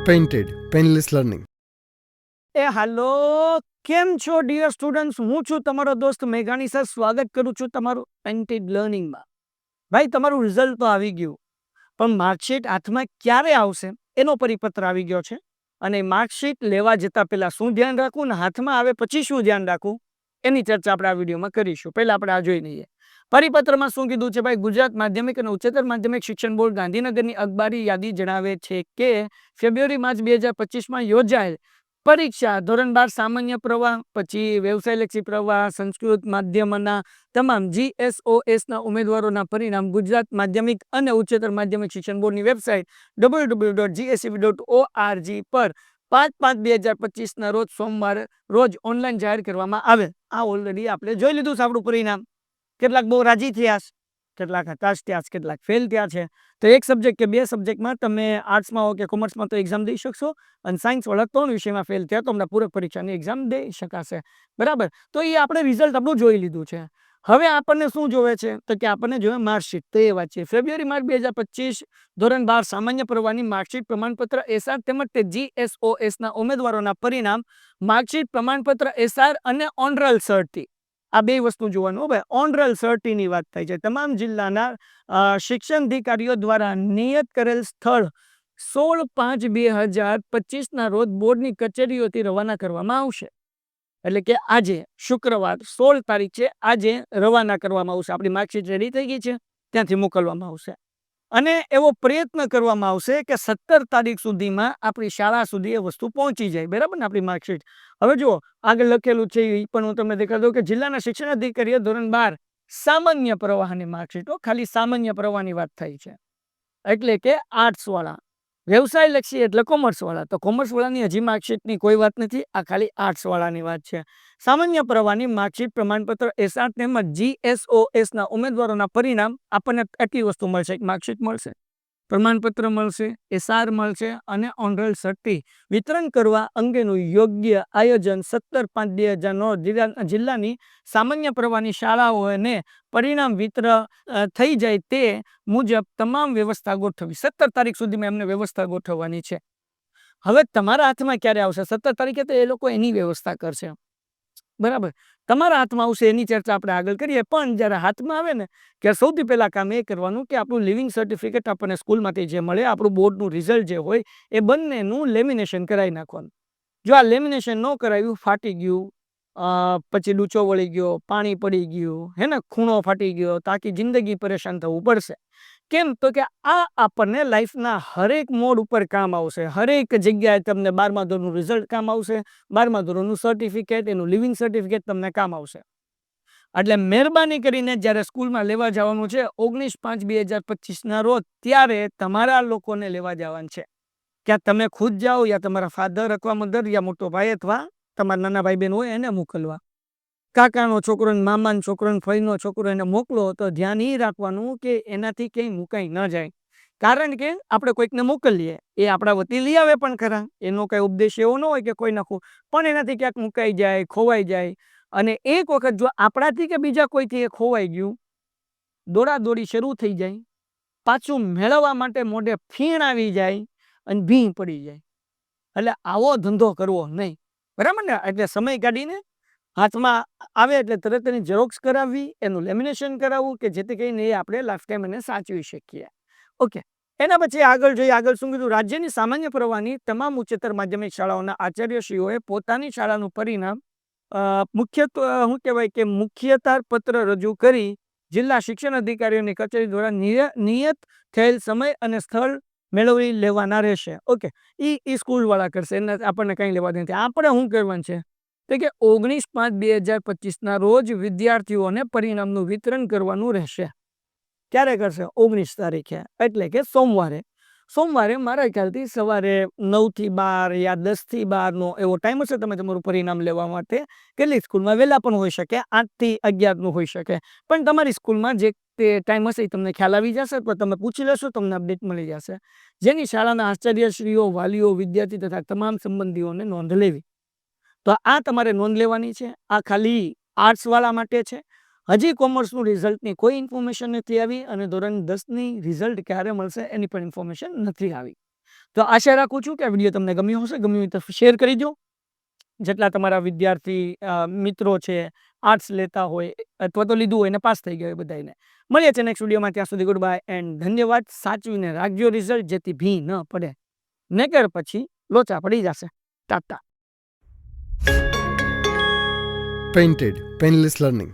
Painted painless learning. હાલો, કેમ છો dear students? હું છું તમારો દોસ્ત મેઘાણી સર. સ્વાગત કરું છું તમારું પેઇન્ટેડ લર્નિંગમાં. ભાઈ, તમારું રિઝલ્ટ તો આવી ગયું, પણ માર્કશીટ હાથમાં ક્યારે આવશે એનો પરિપત્ર આવી ગયો છે. અને માર્કશીટ લેવા જતાં પહેલાં શું ધ્યાન રાખવું ને હાથમાં આવે પછી શું ધ્યાન રાખવું એની ચર્ચા આપણે આ વિડીયોમાં કરીશું. પહેલાં આપણે આ જોઈ લઈએ. પરિપત્રમાં શું કીધું છે ભાઈ? ગુજરાત માધ્યમિક અને ઉચ્ચતર માધ્યમિક શિક્ષણ બોર્ડ ગાંધીનગરની અખબારી યાદી જણાવે છે કે ફેબ્રુઆરી-માર્ચ 2025 યોજાયેલ પરીક્ષા ધોરણ 12 સામાન્ય પ્રવાહ, પછી વ્યવસાયલક્ષી પ્રવાહ, સંસ્કૃત માધ્યમના તમામ GSOSના ઉમેદવારોના પરિણામ ગુજરાત માધ્યમિક અને ઉચ્ચતર માધ્યમિક શિક્ષણ બોર્ડની વેબસાઇટ www.gscb.org પર 5/5/2025 રોજ સોમવારે રોજ ઓનલાઈન જાહેર કરવામાં આવે. આ ઓલરેડી આપણે જોઈ લીધું છે આપણું પરિણામ. કેટલાક બહુ રાજી થયા છે, કેટલાક હતાશ થયા છે, કેટલાક ફેલ થયા છે. તો એક સબ્જેક્ટ કે બે સબ્જેક્ટમાં તમે આર્ટ્સમાં હો કે કોમર્સમાં તો એક્ઝામ દઈ શકશો, અને સાયન્સવાળા 3 વિષયમાં ફેલ થયા તો હમણાં પૂરક પરીક્ષાની એક્ઝામ દઈ શકાશે. બરાબર, તો એ આપણે રિઝલ્ટ આપણું જોઈ લીધું છે. હવે આપણને શું જોવે છે? તો કે આપણને જોવે માર્કશીટ. તો એ વાત છે, ફેબ્રુઆરી-માર્ચ 2025 ધોરણ 12 સામાન્ય પ્રવાહની માર્કશીટ, પ્રમાણપત્ર, એસઆર તેમજ તે GSOSના ઉમેદવારોના પરિણામ, માર્કશીટ, પ્રમાણપત્ર, એસઆર અને ઓનરલ સર્ટી. આ બે વસ્તુ જોવાનું. ભાઈ, ઓનરલ સર્ટીની વાત થાય છે. તમામ જિલ્લાના શિક્ષણ અધિકારીઓ દ્વારા નિયત કરેલ સ્થળ 16/5/2025 રોજ બોર્ડની કચેરીઓથી રવાના કરવામાં આવશે. એટલે કે આજે શુક્રવાર 16 તારીખ છે, આજે રવાના કરવામાં આવશે. આપણી માર્કશીટ રેડી થઈ ગઈ છે, ત્યાંથી મોકલવામાં આવશે. અને એવો પ્રયત્ન કરવામાં આવશે કે 17 તારીખ સુધીમાં આપણી શાળા સુધી એ વસ્તુ પહોંચી જાય. બરાબર ને, આપણી માર્કશીટ. હવે જુઓ, આગળ લખેલું છે એ પણ હું તમને દેખાડું કે જિલ્લાના શિક્ષણ અધિકારીઓ ધોરણ 12 સામાન્ય પ્રવાહની માર્કશીટો, ખાલી સામાન્ય પ્રવાહની વાત થઈ છે, એટલે કે આર્ટ્સ વાળા. વ્યવસાય લક્ષી એટલે કોમર્સ વાળા. તો કોમર્સ વાળાની હજી માર્કશીટની કોઈ વાત નથી, આ ખાલી આર્ટ્સ વાળાની વાત છે. સામાન્ય પ્રવાહની માર્કશીટ, પ્રમાણપત્ર, એસઆર તેમજ GSOSના ઉમેદવારોના પરિણામ, આપણને એટલી વસ્તુ મળશે: માર્કશીટ મળશે, પ્રમાણપત્ર મળશે, એસઆર મળશે અને ઓનરલ સર્ટી વિતરણ કરવા અંગેનું યોગ્ય આયોજન 17/5/2009 જિલ્લાની સામાન્ય પ્રવાહની શાળાઓને પરિણામ વિતરણ થઈ જાય તે મુજબ તમામ વ્યવસ્થા ગોઠવવી. 17 તારીખ સુધીમાં એમને વ્યવસ્થા ગોઠવવાની છે. હવે તમારા હાથમાં ક્યારે આવશે? 17 તારીખે તો એ લોકો એની વ્યવસ્થા કરશે. બરાબર, તમારા હાથમાં આવશે એની ચર્ચા આપણે આગળ કરીએ. પણ જ્યારે હાથમાં આવે ને, કે સૌથી પહેલાં કામ એ કરવાનું કે આપણું લિવિંગ સર્ટિફિકેટ આપણને સ્કૂલમાંથી જે મળે, આપણું બોર્ડનું રિઝલ્ટ જે હોય એ બંનેનું લેમિનેશન કરાવી નાખવાનું. જો આ લેમિનેશન ન કરાવ્યું, ફાટી ગયું, પછી ડૂચો વળી ગયો, પાણી પડી ગયું, હે ને, ખૂણો ફાટી ગયો, તો આખી જિંદગી પરેશાન થવું પડશે. કેમ? તો કે આ આપણને લાઈફના હરેક મોડ ઉપર કામ આવશે. હરેક જગ્યાએ તમને 12મા ધોરણનું રિઝલ્ટ કામ આવશે, 12મા ધોરણનું સર્ટિફિકેટ, એનું લિવિંગ સર્ટિફિકેટ તમને કામ આવશે. એટલે મહેરબાની કરીને જ્યારે સ્કૂલમાં લેવા જવાનું છે 19/5/2025 રોજ, ત્યારે તમારા લોકોને લેવા જવાનું છે. ક્યાં તમે ખુદ જાઓ, યા તમારા ફાધર અથવા મધર, યા મોટો ભાઈ અથવા તમારા નાના ભાઈ બહેન હોય એને મોકલવા. કાકાનો છોકરો, મામાનો છોકરો, ફઈનો છોકરો એને મોકલો તો ધ્યાન એ રાખવાનું કે એનાથી કંઈ મુકાઈ ન જાય. કારણ કે આપણે કોઈકને મોકલીએ, એ આપણા વતી લઈ આવે પણ ખરા, એનો કઈ ઉપદેશ એવો ન હોય કે કોઈ નાખવું, પણ એનાથી ક્યાંક મુકાઈ જાય, ખોવાઈ જાય. અને એક વખત જો આપણાથી કે બીજા કોઈથી એ ખોવાઈ ગયું, દોડાદોડી શરૂ થઈ જાય, પાછું મેળવવા માટે મોઢે ફીણ આવી જાય અને ભીં પડી જાય. એટલે આવો ધંધો કરવો નહીં. બરાબર ને? એટલે સમય કાઢીને હાથમાં આવે એટલે તરત એની ઝેરોક્સ કરાવવી, એનું લેમિનેશન કરાવવું, કે જેથી કરીને એ આપણે લાઈફ ટાઈમ એને સાચવી શકીએ. ઓકે, એના પછી આગળ જોઈએ. આગળ શું કીધું? રાજ્યની સામાન્ય પ્રવાહની તમામ ઉચ્ચતર માધ્યમિક શાળાઓના આચાર્યશ્રીઓએ પોતાની શાળાનું પરિણામ મુખ્યત્વે શું કહેવાય કે મુખ્યતાર પત્ર રજૂ કરી જિલ્લા શિક્ષણ અધિકારીઓની કચેરી દ્વારા નિયત થયેલ સમય અને સ્થળ મેળવી લેવાના રહેશે. ઓકે, એ સ્કૂલવાળા કરશે, એને આપણને કંઈ લેવા દે નથી. આપણે શું કરવાનું છે? તો કે 19/5/2025 રોજ વિદ્યાર્થીઓને પરિણામનું વિતરણ કરવાનું રહેશે. ક્યારે કરશે? 19 તારીખે, એટલે કે સોમવારે. મારા ખ્યાલથી સવારે 9 થી 12 યા 10 થી 12 એવો ટાઈમ હશે. તમે તમારું પરિણામ લેવા માટે કેટલીક સ્કૂલમાં વહેલા પણ હોઈ શકે, 8 થી 11 હોઈ શકે. પણ તમારી સ્કૂલમાં જે તે ટાઈમ હશે એ તમને ખ્યાલ આવી જશે, તો તમે પૂછી લેશો, તમને અપડેટ મળી જશે. જેની શાળાના આચાર્યશ્રીઓ, વાલીઓ, વિદ્યાર્થી તથા તમામ સંબંધીઓને નોંધ લેવી. તો આ તમારે નોંધ લેવાની છે. આ ખાલી આર્ટ્સવાળા માટે છે. હજી કોમર્સનું રિઝલ્ટની કોઈ ઇન્ફોર્મેશન નથી આવી, અને ધોરણ 10ની રિઝલ્ટ ક્યારે મળશે એની પણ ઇન્ફોર્મેશન નથી આવી. તો આશા રાખું છું કે આ વિડીયો તમને ગમ્યો હશે. ગમ્યું હોય તો શેર કરી દો. જેટલા તમારા વિદ્યાર્થી મિત્રો છે, આર્ટ્સ લેતા હોય અથવા તો લીધું હોય ને પાસ થઈ ગયા હોય બધાને. મળીએ છીએ નેક્સ્ટ વિડીયોમાં. ત્યાં સુધી ગુડ બાય એન્ડ ધન્યવાદ. સાચવીને રાખજો રિઝલ્ટ, જેથી ભી ન પડે, નકર પછી લોચા પડી જશે. ટાટા. Painted Painless Learning.